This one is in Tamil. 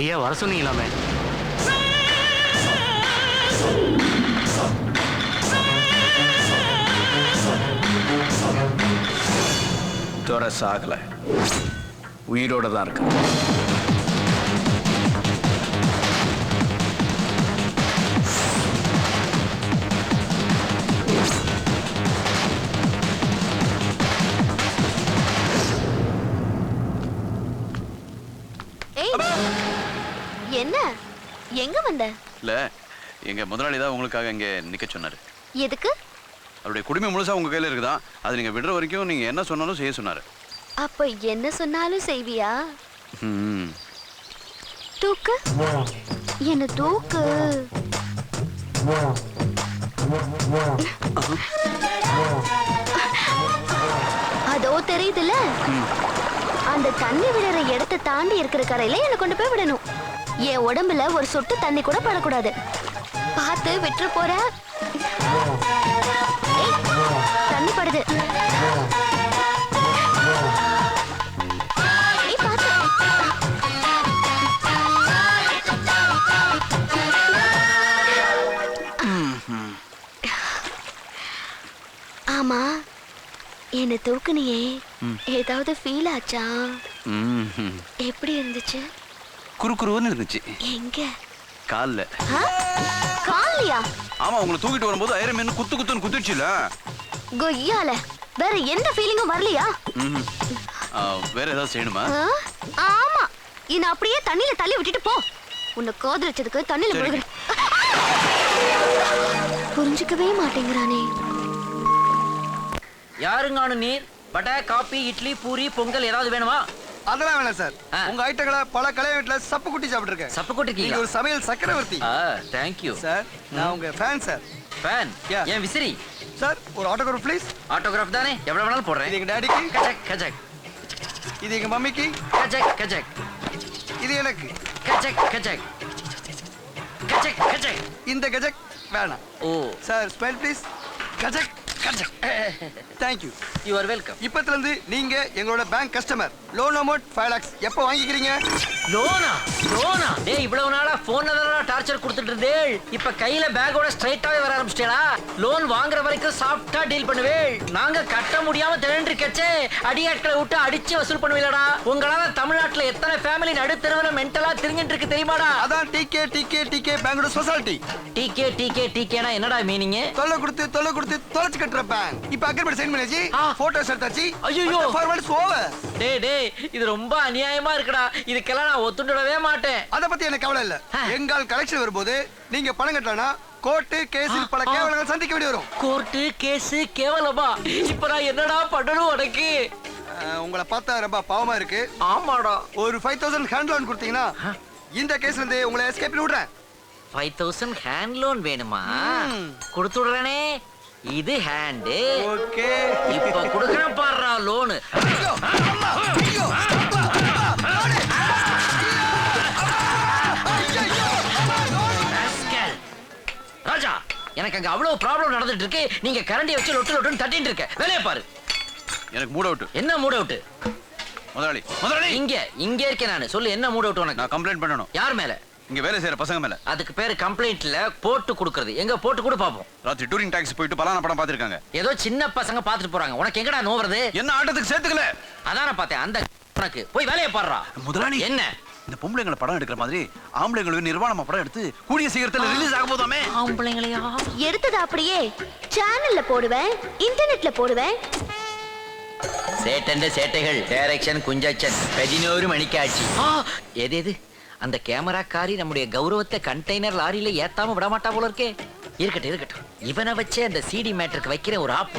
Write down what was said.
ஐயா வர சொன்னீங்களாமே. துறை சாகல, உயிரோட தான் இருக்கு. என்ன எங்க வந்த? இல்ல, எங்க முதலாளி தான் உங்களுக்காக இங்க நிக்க சொன்னாரு. எதுக்கு? அவருடைய குடும்பம் முழுசா உங்க கையில இருக்குதான். அது நீங்க விடுற வரைக்கும் நீங்க என்ன சொன்னாலும் செய்ய சொன்னாரு. அப்ப என்ன சொன்னாலும் செய்வியா? தூக்கு, என்ன தூக்கு. அதோ தெரியுதுல, அந்த தண்ணி விடுற இடத்தை தாண்டி இருக்கிற கரையில என்ன கொண்டு போய் விடணும். என் உடம்புல ஒரு சொட்டு தண்ணி கூட படக்கூடாது. பார்த்து விட்டுற போற. தண்ணி படுது. ஆமா, என்ன தூக்குனியே, ஏதாவது ஃபீல் ஆச்சா? எப்படி இருந்துச்சு? குறுகுறுன்னு இருந்துச்சு. எங்க? கால்ல. கால்லையா? ஆமா, உங்களை தூக்கிட்டு வரும்போது ஐரன் குத்துன்னு குத்துச்சுல. கொய்யால வேற எந்த ஃபீலிங்கும் வரலையா? வேற ஏதாவது செய்யணுமா? ஆமா, என்ன அப்படியே தண்ணியில தள்ளி விட்டுட்டு போ. உன்னை காதலிச்சதுக்கு தண்ணியில முழுகு. புரிஞ்சுக்கவே மாட்டேங்கிறானே. யாருங்கானு நீர்? வடை, காபி, இட்லி, பூரி, பொங்கல் ஏதாவது வேணுமா? அதெல்லாம் வேணாம் சார். உங்க ஐட்டங்களை பல கலை வீட்டுல சப்பு குட்டி சாப்பிட்டுருக்கேன். சப்பு குட்டிக்கீங்க? ஒரு சமையல் சக்கரவர்த்தி. Thank you sir. நான் உங்க ஃபேன் சார். ஃபேன்? ஏன் விசிறி? சார், ஒரு ஆட்டோகிராஃப் ப்ளீஸ். ஆட்டோகிராஃப் தானே, எவ்வளவு வேணாலும் போடுறேன். இது எங்க டாடிக்கு. கஜக் கஜக். இது எங்க மம்மிக்கு. கஜக் கஜக். இது எனக்கு. கஜக் கஜக். கஜக் கஜக். இந்த கஜக் வேணாம். ஓ சார், ஸ்மைல் ப்ளீஸ். கஜக் கஜக். Thank you. You are welcome. இப்பத்துல இருந்து நீங்க எங்களோட bank customer. Loan amount 5 lakhs எப்போ வாங்கிக்கிறீங்க? லோனா? லோனா? டேய், இவ்வளவு நாளா போன்ல தான் டார்ச்சர் கொடுத்துட்டு இருந்தேள். இப்ப கையில பேக்கோட ஸ்ட்ரைட்டாவே வர ஆரம்பிச்சிட்டேடா. லோன் வாங்குற வரைக்கும் சாஃப்ட்டா டீல் பண்ணுவேள். நாங்க கட்ட முடியாம திரண்டு இருக்கச்சே அடியாட்களை விட்டு அடிச்சு வசூல் பண்ணுவீங்களடா. உங்களால தமிழ்நாட்டுல எத்தனை ஃபேமிலி நடுத்தெருவுல மென்டலா திரிஞ்சிட்டு இருக்கு தெரியுமாடா? அதான் டிகே டிகே டிகே பேங்கோட ஸ்பெஷாலிட்டி. டிகே டிகே டிகேனா என்னடா மீனிங்? தொல்லை கொடுத்து தொலைச்சு கட்டுற பேங்க். இப்ப அக்ரிமெண்ட் சைன் பண்ணியாச்சு, போட்டோஸ் எடுத்தாச்சு. ஐயோ, ஃபார்வர்ட்ஸ் ஓவர். டேய் இது ரொம்ப அநியாயமா இருக்குடா. இதுக்கெல்லாம் நான் ஒத்துடவே மாட்டேன். அத பத்தி எனக்கு கவலை இல்ல. எங்கால் கலெக்ஷன் வரும்போது நீங்க பணம் கட்டலனா கோர்ட்டு கேஸில் பல கேவலங்கள் சந்திக்க வேண்டி வரும். கோர்ட்டு கேஸ் கேவலமா? இப்ப நான் என்னடா பண்ணணும் உனக்கு? உங்களை பார்த்தா ரொம்ப பாவமா இருக்கு. ஆமாடா. ஒரு 5000 ஹேண்ட் லோன் கொடுத்தீங்கன்னா இந்த கேஸ்ல இருந்து உங்களை எஸ்கேப் பண்ணி விடுறேன். 5000 ஹேண்ட் லோன் வேணுமா? கொடுத்து விடுறேனே. இது ஹேண்ட். ஓகே, இப்ப கொடுக்கறேன் பாருடா லோன். ராஜா, எனக்கு அங்க அவ்வளவு ப்ராப்ளம் நடந்துட்டு இருக்கு. நீங்க கரண்டியை வச்சு லொட்டு லொட்டுன்னு தட்டிட்டு இருக்க. வேலையை பாரு. எனக்கு மூட் அவுட். என்ன மூட் அவுட்? முதலாளி இங்க இருக்கேன் நானு. சொல்லு, என்ன மூட் அவுட் உனக்கு? நான் கம்ப்ளைண்ட் பண்ணணும். யார் மேல? இங்க வேலை செய்யற பசங்க மேல. அதுக்கு பேரு கம்ப்ளைண்ட்ல போட்டு கொடுக்கறது. எங்க போட்டு கூட பாப்போம். ராத்திரி டூரிங் டாக்ஸி போயிட்டு பலான படம் பாத்துருக்காங்க. ஏதோ சின்ன பசங்க பாத்துட்டு போறாங்க. உனக்கு எங்கடா நோவுறது? என்ன ஆட்டத்துக்கு சேர்த்துக்கல? அதான பார்த்தேன். அந்த உனக்கு போய் வேலையை பாடுறா. முதலாளி, என்ன இந்த பொம்பளைங்களை படம் எடுக்கிற மாதிரி ஆம்பளைங்களுக்கு நிர்வாணமா படம் எடுத்து கூடிய சீக்கிரத்துல ரிலீஸ் ஆக போதாமே. ஆம்பளைங்களையா? எடுத்தது அப்படியே சேனல்ல போடுவேன், இன்டர்நெட்ல போடுவேன். சேட்டண்ட சேட்டைகள் டைரக்ஷன் குஞ்சச்சன் 11 மணிக்காட்சி. எது அந்த கேமராக்காரி நம்முடைய கௌரவத்தை கண்டெய்னர் லாரியில ஏத்தாம விட மாட்டா போல இருக்கே. இருக்கட்டும் இவனை வச்சே அந்த சிடி மேட்டருக்கு வைக்கிற ஒரு ஆப்.